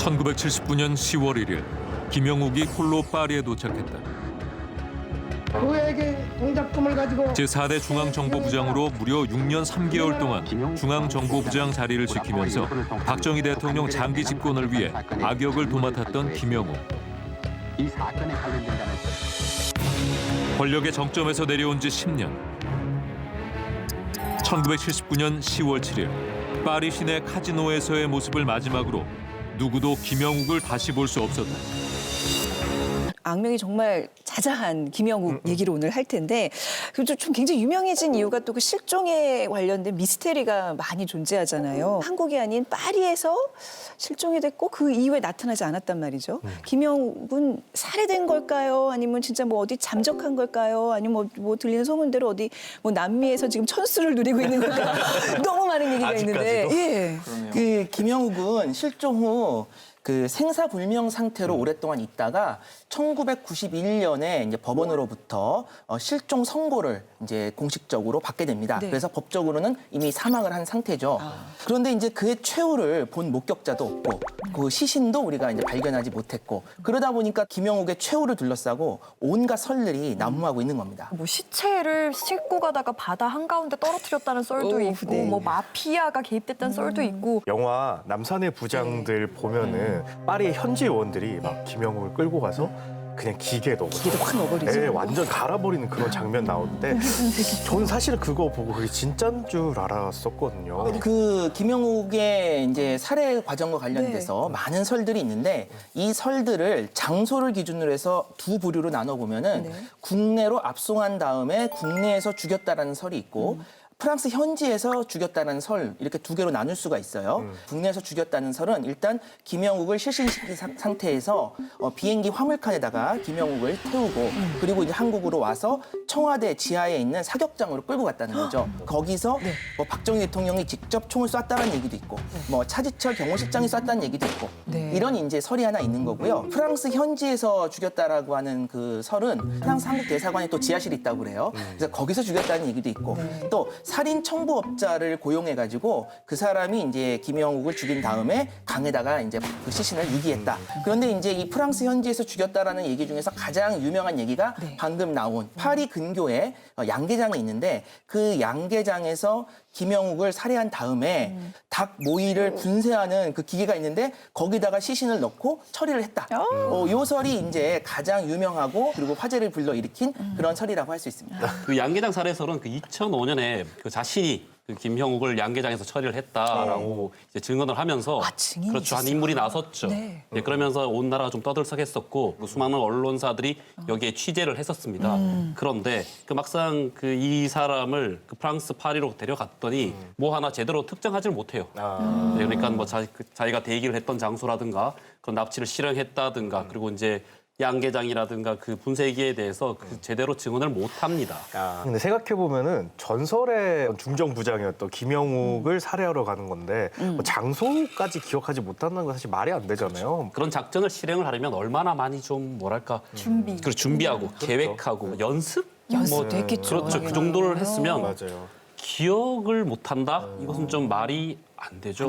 1979년 10월 1일 김영욱이 홀로 파리에 도착했다. 그에게 동작금을 가지고 제4대 중앙정보부장으로 무려 6년 3개월 동안 중앙정보부장 자리를 지키면서 박정희 대통령 장기 집권을 위해 악역을 도맡았던 김영욱. 이 사건에 관련된다면 권력의 정점에서 내려온 지 10년. 1979년 10월 7일 파리 시내 카지노에서의 모습을 마지막으로 누구도 김영욱을 다시 볼 수 없었다. 악명이 정말 자자한 김영욱 얘기를 오늘 할 텐데 그리고 좀 굉장히 유명해진 이유가 또 그 실종에 관련된 미스테리가 많이 존재하잖아요. 한국이 아닌 파리에서 실종이 됐고 그 이후에 나타나지 않았단 말이죠. 김영욱은 살해된 걸까요? 아니면 진짜 뭐 어디 잠적한 걸까요? 아니면 뭐 들리는 소문대로 어디 뭐 남미에서 지금 천수를 누리고 있는 걸까요? 너무 많은 얘기가 있는데. 예. 그 김영욱은 실종 후 그 생사불명 상태로 오랫동안 있다가 1991년에 이제 법원으로부터 실종 선고를 이제 공식적으로 받게 됩니다. 네. 그래서 법적으로는 이미 사망을 한 상태죠. 그런데 이제 그의 최후를 본 목격자도 없고 그 시신도 우리가 이제 발견하지 못했고 그러다 보니까 김영욱의 최후를 둘러싸고 온갖 설들이 난무하고 있는 겁니다. 뭐 시체를 싣고 가다가 바다 한가운데 떨어뜨렸다는 썰도 있고 네. 뭐 마피아가 개입됐다는 썰도 있고 영화 남산의 부장들 보면은 파리의 현지 요원들이 막 김영욱을 끌고 가서 그냥 기계에 넣어. 기계도 확 넣어버리죠. 네, 완전 갈아버리는 그런 장면 나오는데 저는 사실 그거 보고 그게 진짜인 줄 알았었거든요. 그 김영욱의 이제 살해 과정과 관련돼서 많은 설들이 있는데 이 설들을 장소를 기준으로 해서 두 부류로 나눠 보면은 국내로 압송한 다음에 국내에서 죽였다라는 설이 있고 프랑스 현지에서 죽였다는 설 이렇게 두 개로 나눌 수가 있어요. 국내에서 죽였다는 설은 일단 김영욱을 실신시킨 상태에서 비행기 화물칸에다가 김영욱을 태우고 그리고 이제 한국으로 와서 청와대 지하에 있는 사격장으로 끌고 갔다는 거죠. 거기서 뭐 박정희 대통령이 직접 총을 쐈다는 얘기도 있고 뭐 차지철 경호실장이 쐈다는 얘기도 있고 이런 이제 설이 하나 있는 거고요. 프랑스 현지에서 죽였다라고 하는 그 설은 프랑스 한국 대사관에 또 지하실이 있다고 그래요. 그래서 거기서 죽였다는 얘기도 있고 또 살인 청부업자를 고용해가지고 그 사람이 이제 김영욱을 죽인 다음에 강에다가 이제 그 시신을 유기했다. 그런데 이제 이 프랑스 현지에서 죽였다라는 얘기 중에서 가장 유명한 얘기가 방금 나온 파리 근교에 양계장이 있는데 그 양계장에서 김영욱을 살해한 다음에 닭 모이를 분쇄하는 그 기계가 있는데 거기다가 시신을 넣고 처리를 했다. 요 설이 이제 가장 유명하고 그리고 화제를 불러일으킨 그런 설이라고 할 수 있습니다. 그 양계장 살해설은 그 2005년에 그 자신이 그 김형욱을 양계장에서 처리를 했다라고 이제 증언을 하면서 증인이 그렇죠. 한 있었어요. 인물이 나섰죠. 네. 네, 그러면서 온 나라가 좀 떠들썩했었고 그 수많은 언론사들이 여기에 취재를 했었습니다. 그런데 그 막상 그 이 사람을 그 프랑스 파리로 데려갔더니 뭐 하나 제대로 특정하지를 못해요. 네, 그러니까 뭐 자기가 대기를 했던 장소라든가 그런 납치를 실행했다든가 그리고 이제 양계장이라든가 그 분쇄기에 대해서 그 제대로 증언을 못 합니다. 근데 생각해 보면은 전설의 중정부장이었던 김영욱을 살해하러 가는 건데 뭐 장소까지 기억하지 못한다는 건 사실 말이 안 되잖아요. 그런 작전을 실행을 하려면 얼마나 많이 좀 뭐랄까 준비하고 계획하고 연습? 연습도 했겠죠. 그렇죠. 그 정도를 했으면 맞아요. 기억을 못 한다? 이것은 좀 말이 안 되죠.